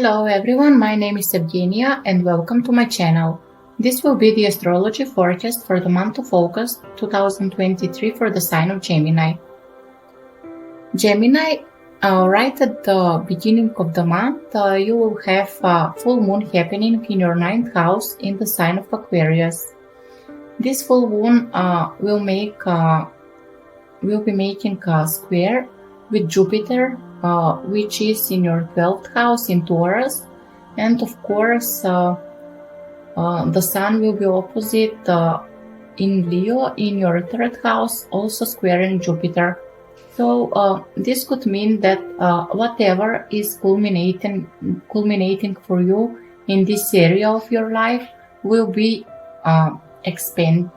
Hello everyone, my name is Evgenia and welcome to my channel. This will be the astrology forecast for the month of August 2023 for the sign of Gemini. Gemini, right at the beginning of the month, you will have full moon happening in your 9th house in the sign of Aquarius. This full moon will be making a square with Jupiter, which is in your 12th house in Taurus, and of course the Sun will be opposite in Leo in your 3rd house, also squaring Jupiter. So this could mean that whatever is culminating for you in this area of your life will be expanded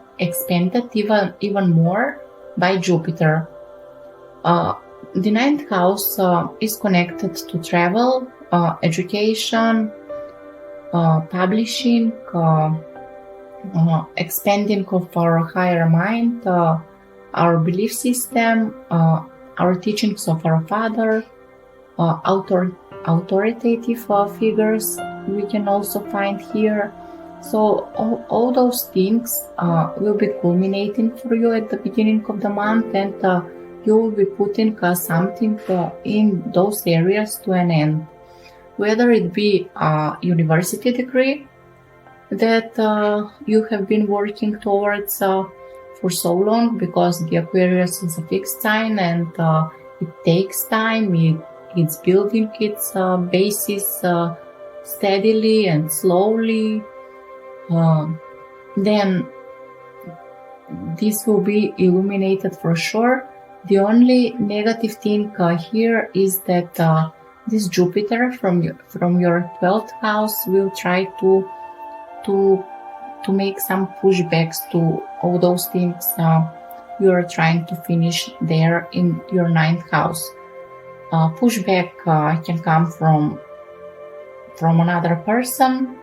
even more by Jupiter. The 9th house is connected to travel, education, publishing, expanding of our higher mind, our belief system, our teachings of our father, authoritative figures we can also find here. So all those things will be culminating for you at the beginning of the month, and you will be putting something in those areas to an end. Whether it be a university degree that you have been working towards for so long, because the Aquarius is a fixed sign and it takes time, it's building its basis steadily and slowly, then this will be illuminated for sure. The only negative thing here is that this Jupiter from your 12th house will try to make some pushbacks to all those things you are trying to finish there in your 9th house. Pushback can come from another person.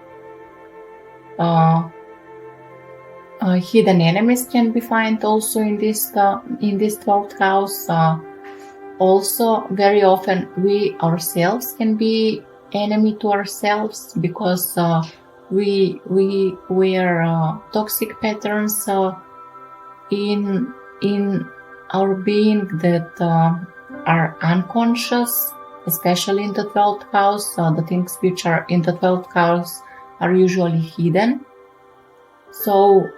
Hidden enemies can be found also in this 12th house. Also, very often we ourselves can be enemy to ourselves, because we wear toxic patterns in our being that are unconscious, especially in the 12th house. The things which are in the 12th house are usually hidden. So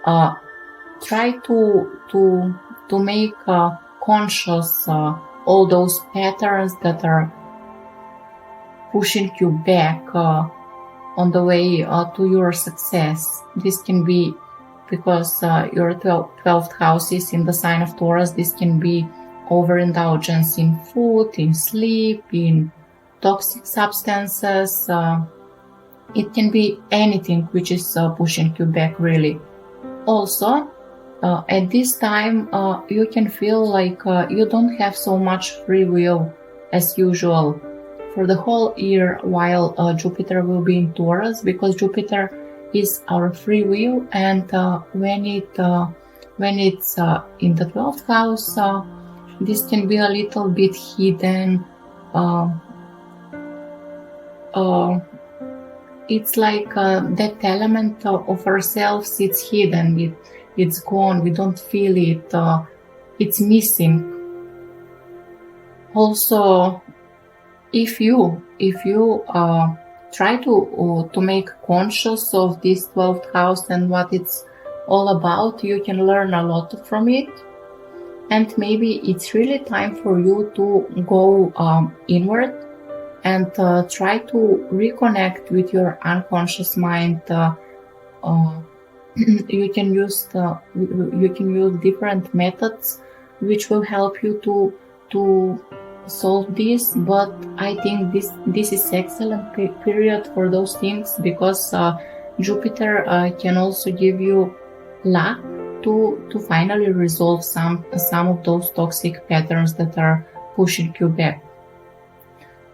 try to make conscious all those patterns that are pushing you back on the way to your success. This can be because your 12th house is in the sign of Taurus. This can be overindulgence in food, in sleep, in toxic substances. It can be anything which is pushing you back, really. Also, at this time, you can feel like you don't have so much free will as usual for the whole year, while Jupiter will be in Taurus, because Jupiter is our free will, and when it's in the 12th house, this can be a little bit hidden. It's like that element of ourselves, it's hidden, it's gone, we don't feel it, it's missing. Also, if you try to make conscious of this 12th house and what it's all about, you can learn a lot from it. And maybe it's really time for you to go inward and try to reconnect with your unconscious mind. You can use different methods which will help you to solve this. But I think this is excellent period for those things, because Jupiter can also give you luck to finally resolve some of those toxic patterns that are pushing you back.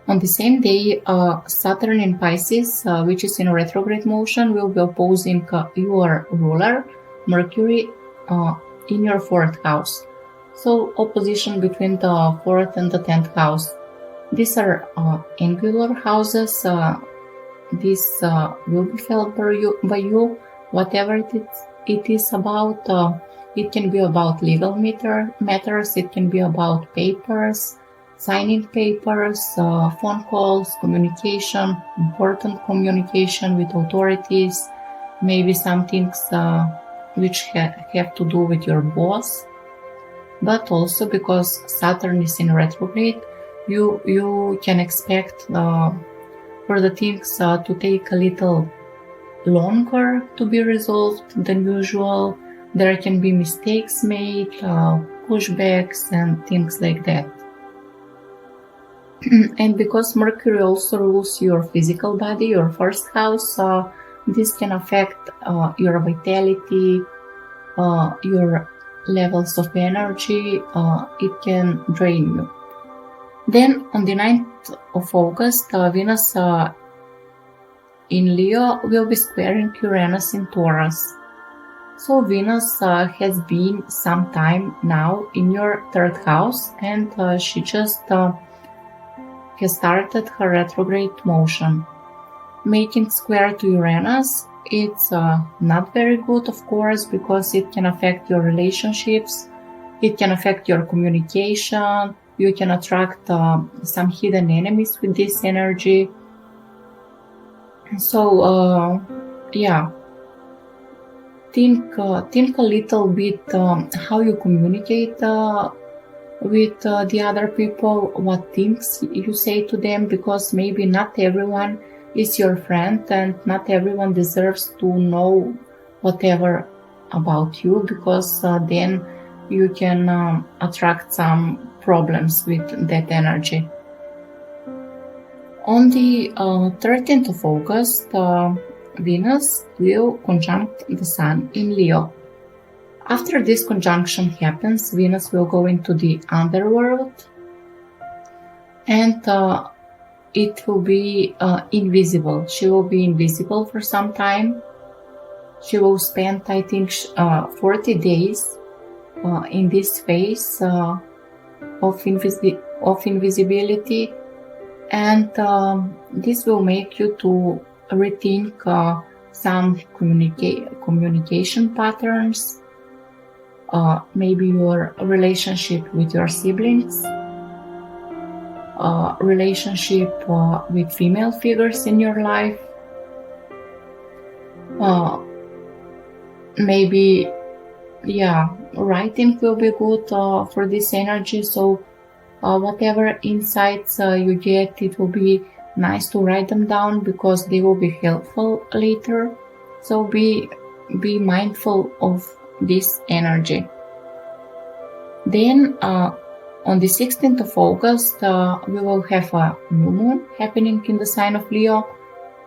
On the same day, Saturn in Pisces, which is in retrograde motion, will be opposing your ruler, Mercury, in your 4th house. So opposition between the 4th and the 10th house. These are angular houses. this will be felt by you, whatever it is about. It can be about legal matters, it can be about papers, signing papers, phone calls, communication, important communication with authorities, maybe some things which have to do with your boss. But also because Saturn is in retrograde, you can expect for the things to take a little longer to be resolved than usual. There can be mistakes made, pushbacks and things like that. And because Mercury also rules your physical body, your first house, this can affect your vitality, your levels of energy. It can drain you. Then on the 9th of August, Venus in Leo will be squaring Uranus in Taurus. So Venus has been some time now in your 3rd house, and she just has started her retrograde motion. Making square to Uranus, it's not very good, of course, because it can affect your relationships, it can affect your communication, you can attract some hidden enemies with this energy. So, think a little bit how you communicate with the other people, what things you say to them, because maybe not everyone is your friend and not everyone deserves to know whatever about you, because then you can attract some problems with that energy. On the 13th of August, Venus will conjunct the Sun in Leo. After this conjunction happens, Venus will go into the underworld, and it will be invisible. She will be invisible for some time. She will spend, I think, 40 days in this phase of invisibility, and this will make you to rethink some communication patterns, maybe your relationship with your siblings, relationship with female figures in your life, maybe writing will be good for this energy. So whatever insights you get, it will be nice to write them down because they will be helpful later. So be mindful of this energy. Then on the 16th of August, we will have a new moon happening in the sign of Leo.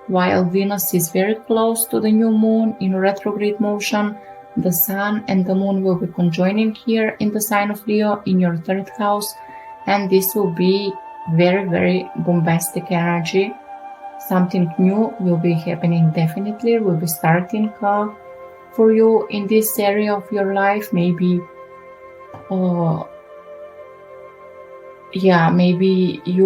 While Venus is very close to the new moon in retrograde motion, the Sun and the Moon will be conjoining here in the sign of Leo in your 3rd house, and this will be very, very bombastic energy. Something new will be happening definitely, will be starting for you in this area of your life. Maybe maybe you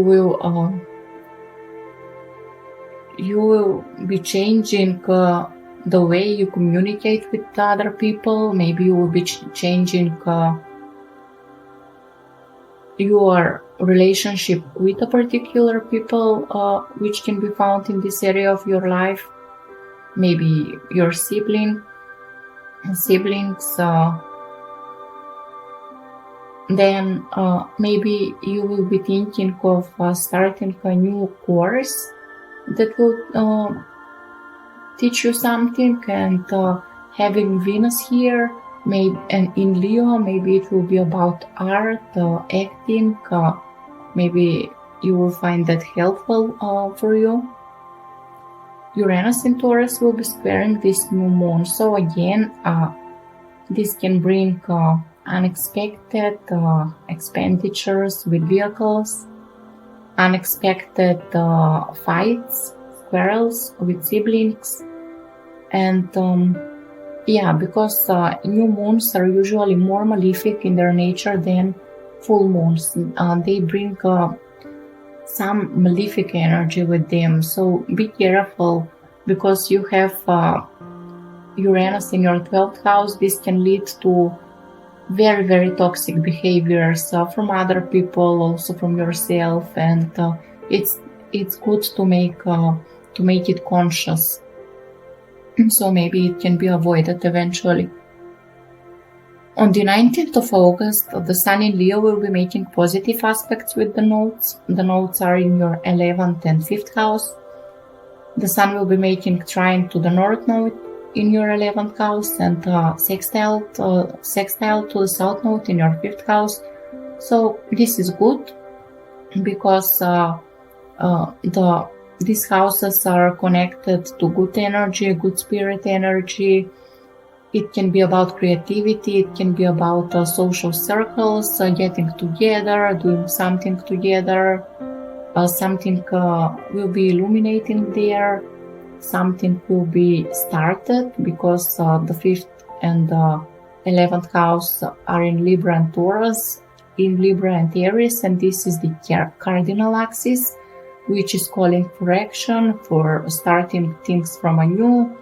will be changing the way you communicate with other people. Maybe you will be changing your relationship with a particular people, which can be found in this area of your life. Maybe your siblings. Then maybe you will be thinking of starting a new course that will teach you something, and having Venus here, maybe, and in Leo, maybe it will be about art, acting. Maybe you will find that helpful for you. Uranus in Taurus will be squaring this new moon. So again, this can bring unexpected expenditures with vehicles, unexpected fights, quarrels with siblings, and because new moons are usually more malefic in their nature than full moons. They bring some malefic energy with them. So be careful, because you have Uranus in your 12th house. This can lead to very, very toxic behaviors from other people, also from yourself, and it's good to make it conscious. So maybe it can be avoided eventually. On the 19th of August, the Sun in Leo will be making positive aspects with the nodes. The nodes are in your 11th and 5th house. The Sun will be making trine to the North node in your 11th house, and sextile to the South node in your 5th house. So this is good, because these houses are connected to good energy, good spirit energy. It can be about creativity, it can be about social circles, getting together, doing something together. Something will be illuminating there, something will be started, because the 5th and 11th house are in Libra and Taurus, in Libra and Aries, and this is the cardinal axis, which is calling for action, for starting things from anew.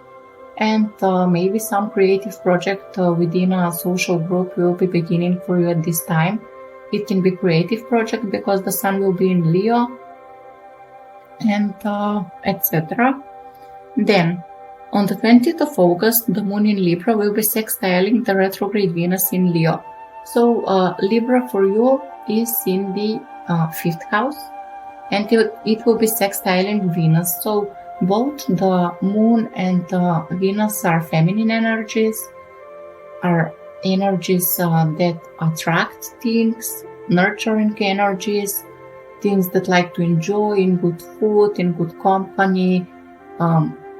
And maybe some creative project within a social group will be beginning for you at this time. It can be creative project because the Sun will be in Leo, and etc. Then, on the 20th of August, the Moon in Libra will be sextiling the retrograde Venus in Leo. So Libra for you is in the 5th house, and it will be sextiling Venus. So both the Moon and Venus are feminine energies, are energies that attract things, nurturing energies, things that like to enjoy in good food, in good company,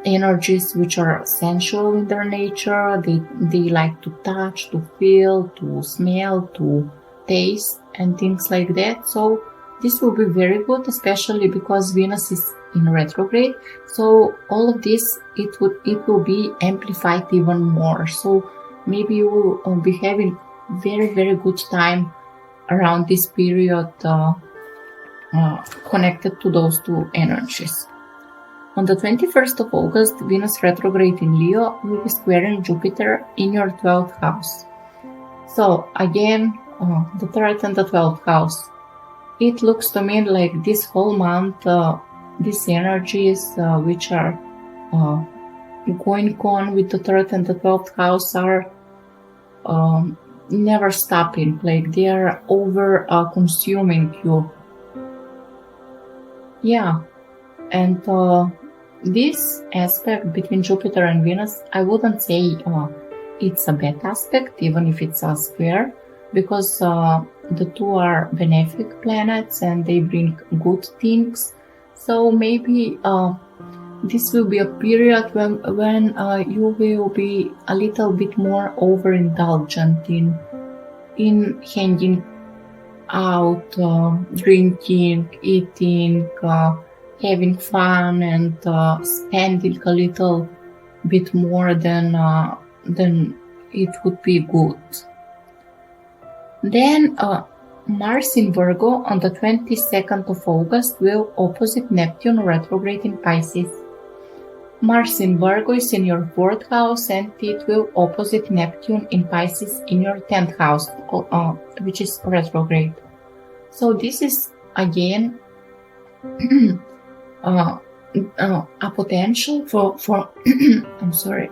energies which are sensual in their nature. They like to touch, to feel, to smell, to taste, and things like that. So this will be very good, especially because Venus is in retrograde. So all of this, it will be amplified even more. So maybe you will be having very, very good time around this period connected to those two energies. On the 21st of August, Venus retrograde in Leo will be squaring Jupiter in your 12th house. So again, the 3rd and the 12th house. It looks to me like this whole month, these energies which are going on with the 3rd and the 12th house are never stopping, like they are over consuming you. Yeah, and this aspect between Jupiter and Venus, I wouldn't say it's a bad aspect, even if it's a square, because the two are benefic planets and they bring good things. So maybe this will be a period when you will be a little bit more overindulgent in hanging out, drinking, eating, having fun, and spending a little bit more than it would be good. Then Mars in Virgo on the 22nd of August will opposite Neptune retrograde in Pisces. Mars in Virgo is in your 4th house, and it will opposite Neptune in Pisces in your 10th house, which is retrograde. So this is again a potential for I'm sorry,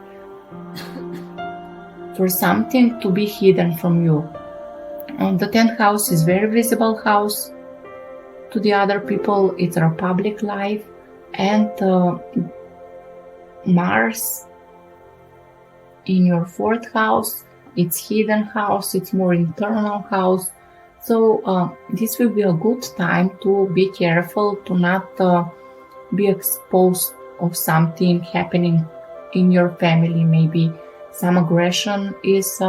for something to be hidden from you. The 10th house is very visible house to the other people. It's our public life, and Mars in your 4th house, it's hidden house, it's more internal house. So this will be a good time to be careful to not be exposed of something happening in your family. Maybe some aggression is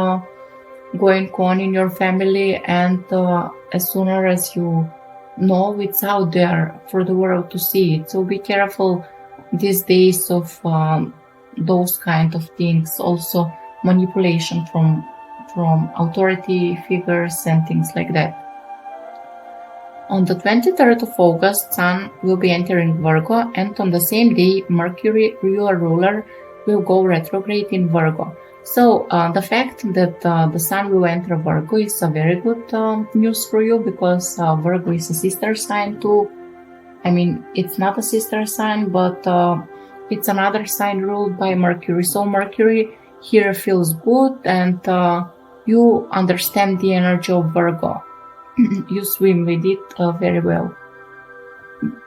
going on in your family, and as soon as you know, it's out there for the world to see it. So be careful these days of those kind of things. Also manipulation from authority figures and things like that. On the 23rd of August, Sun will be entering Virgo, and on the same day, Mercury, your ruler, will go retrograde in Virgo. So the fact that the Sun will enter Virgo is a very good news for you, because Virgo is a sister sign too. I mean, it's not a sister sign, but it's another sign ruled by Mercury. So Mercury here feels good, and you understand the energy of Virgo. You swim with it very well.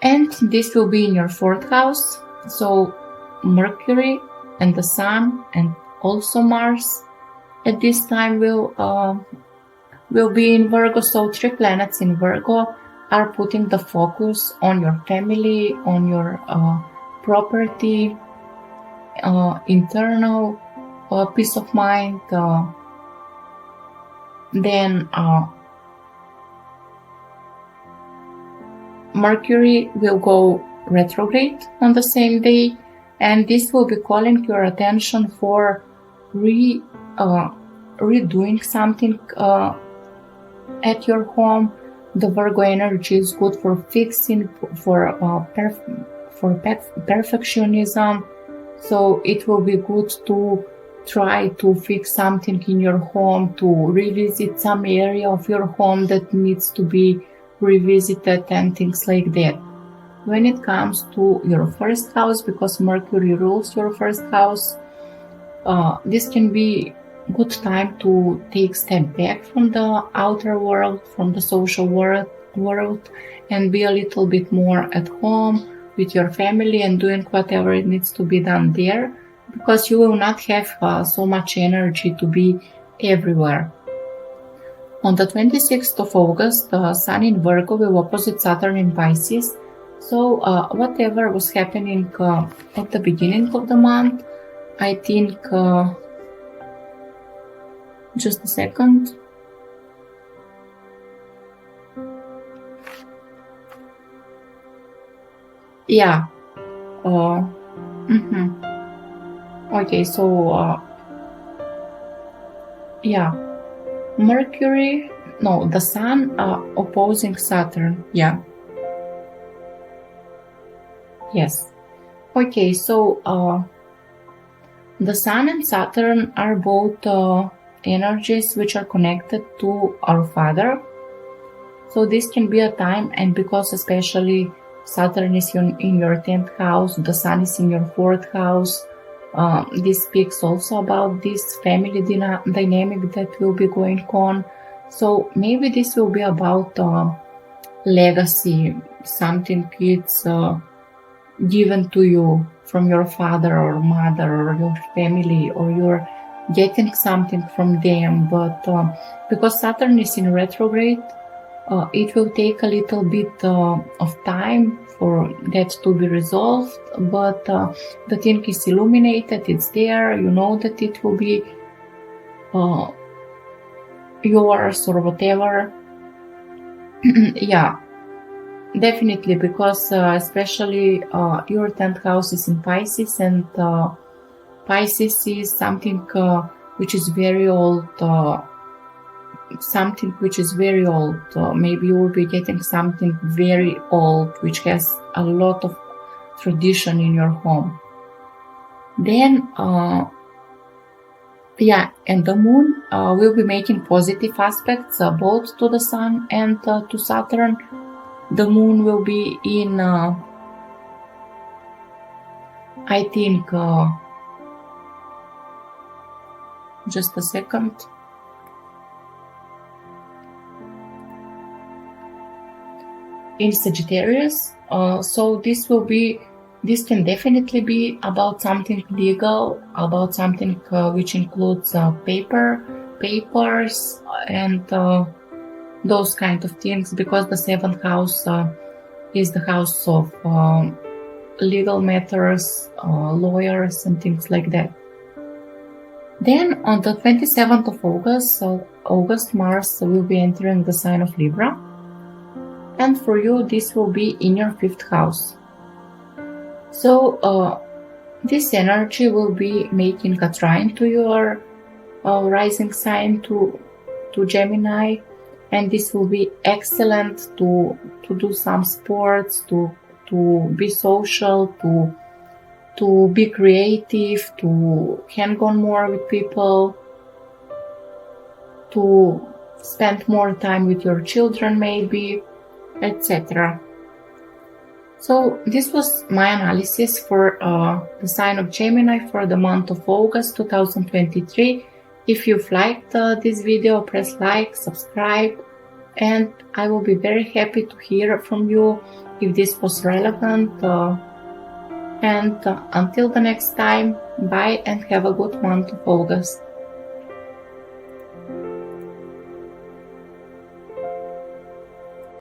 And this will be in your 4th house. So Mercury and the Sun and also Mars at this time will be in Virgo. So 3 planets in Virgo are putting the focus on your family, on your property, internal peace of mind. Then Mercury will go retrograde on the same day, and this will be calling your attention for redoing something at your home. The Virgo energy is good for fixing, for perfectionism. So it will be good to try to fix something in your home, to revisit some area of your home that needs to be revisited and things like that. When it comes to your 1st house, because Mercury rules your 1st house, this can be good time to take step back from the outer world, from the social world, and be a little bit more at home with your family and doing whatever it needs to be done there, because you will not have so much energy to be everywhere. On the 26th of August, the Sun in Virgo will opposite Saturn in Pisces. So whatever was happening at the beginning of the month, I think, just a second. Yeah. Okay, so yeah. Mercury, no, the Sun opposing Saturn. Yeah. Yes. Okay, so the Sun and Saturn are both energies which are connected to our Father. So this can be a time, and because especially Saturn is in your 10th house, the Sun is in your 4th house, this speaks also about this family dynamic that will be going on. So maybe this will be about legacy, something it's given to you from your father or mother or your family, or you're getting something from them. But because Saturn is in retrograde, it will take a little bit of time for that to be resolved, but the thing is illuminated, it's there, you know that it will be yours or whatever. Yeah, definitely, because especially your 10th house is in Pisces, and Pisces is something which is very old, maybe you will be getting something very old which has a lot of tradition in your home. Then and the Moon will be making positive aspects both to the Sun and to Saturn. The Moon will be in I think just a second. In Sagittarius, so this can definitely be about something legal, about something which includes papers and those kind of things, because the 7th house is the house of legal matters, lawyers and things like that. Then on the 27th of August, Mars will be entering the sign of Libra. And for you, this will be in your 5th house. So this energy will be making a trine to your rising sign, to Gemini. and this will be excellent to do some sports, to be social, to be creative, to hang on more with people, to spend more time with your children maybe, etc. So this was my analysis for the sign of Gemini for the month of August 2023. If you've liked this video, press like, subscribe, and I will be very happy to hear from you if this was relevant. And until the next time, bye and have a good month of August.